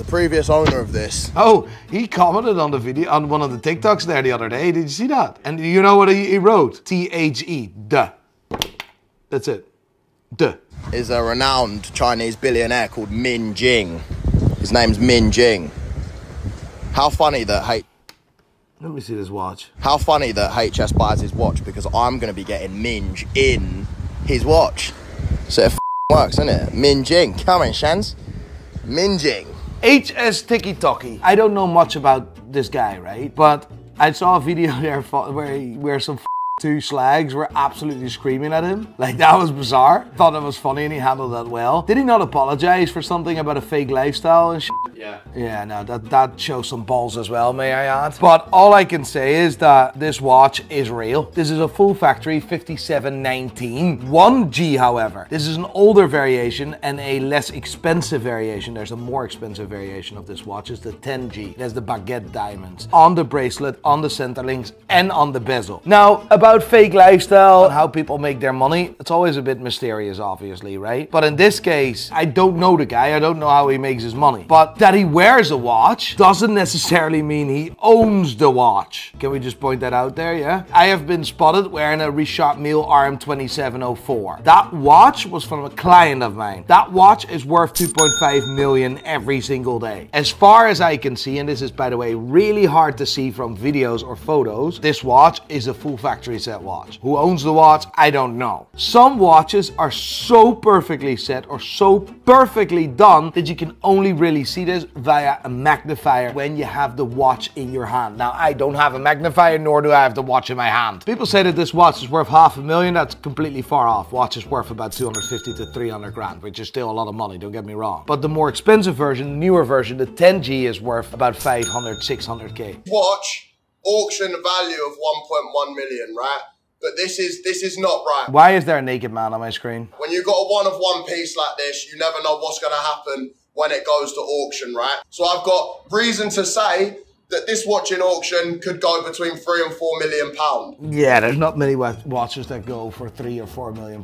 the previous owner of this. Oh, he commented on the video, on one of the TikToks there the other day. Did you see that? And you know what he wrote? T-H-E, duh. That's it. Duh. Is a renowned Chinese billionaire called Min Jing. His name's Min Jing. How funny that Let me see this watch. How funny that HS buys his watch, because I'm going to be getting Minge in his watch. So it works, isn't it? Min Jing. Come on, Shans. Min Jing. HsTikkyTokky. I don't know much about this guy, right? But I saw a video there where some two slags were absolutely screaming at him. Like, that was bizarre. Thought it was funny and he handled that well. Did he not apologize for something about a fake lifestyle and shit? Yeah. Yeah, no, that shows some balls as well, may I add. But all I can say is that this watch is real. This is a full factory 5719. 1G, however. This is an older variation and a less expensive variation. There's a more expensive variation of this watch. It's the 10G. It has the baguette diamonds on the bracelet, on the center links, and on the bezel. Now, about fake lifestyle and how people make their money, it's always a bit mysterious, obviously, right? But in this case, I don't know the guy. I don't know how he makes his money. But that he wears a watch doesn't necessarily mean he owns the watch. Can we just point that out there, yeah? I have been spotted wearing a Richard Mille RM2704. That watch was from a client of mine. That watch is worth 2.5 million every single day. As far as I can see, and this is, by the way, really hard to see from videos or photos, this watch is a full factory set watch. Who owns the watch? I don't know. Some watches are so perfectly set or so perfectly done that you can only really see this via a magnifier when you have the watch in your hand. Now, I don't have a magnifier, nor do I have the watch in my hand. People say that this watch is worth $500,000. That's completely far off. Watch is worth about 250 to 300 grand, which is still a lot of money, don't get me wrong. But the more expensive version, the newer version, the 10G, is worth about 500, 600K. Watch, auction value of 1.1 million, right? But this is not right. Why is there a naked man on my screen? When you've got a one-of-one piece like this, you never know what's going to happen when it goes to auction, right? So I've got reason to say that this watch in auction could go between £3 and £4 million. Yeah, there's not many watches that go for £3 or £4 million,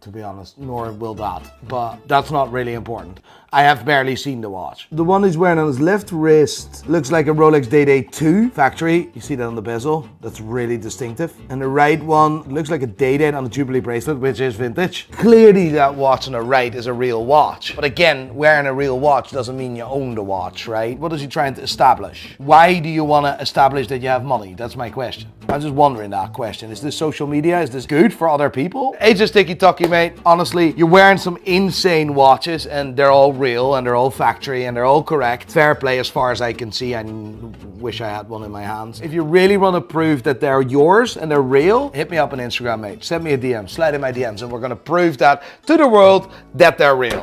to be honest, nor will that. But that's not really important. I have barely seen the watch. The one he's wearing on his left wrist looks like a Rolex Day-Day 2 factory. You see that on the bezel. That's really distinctive. And the right one looks like a Day-Day on the Jubilee bracelet, which is vintage. Clearly that watch on the right is a real watch. But again, wearing a real watch doesn't mean you own the watch, right? What is he trying to establish? Why do you want to establish that you have money? That's my question. I'm just wondering that question. Is this social media? Is this good for other people? HsTikkyTokky, mate. Honestly, you're wearing some insane watches and they're all real and they're all factory and they're all correct. Fair play as far as I can see. I wish I had one in my hands. If you really want to prove that they're yours and they're real, hit me up on Instagram, mate. Send me a DM, slide in my DMs, and we're going to prove that to the world that they're real.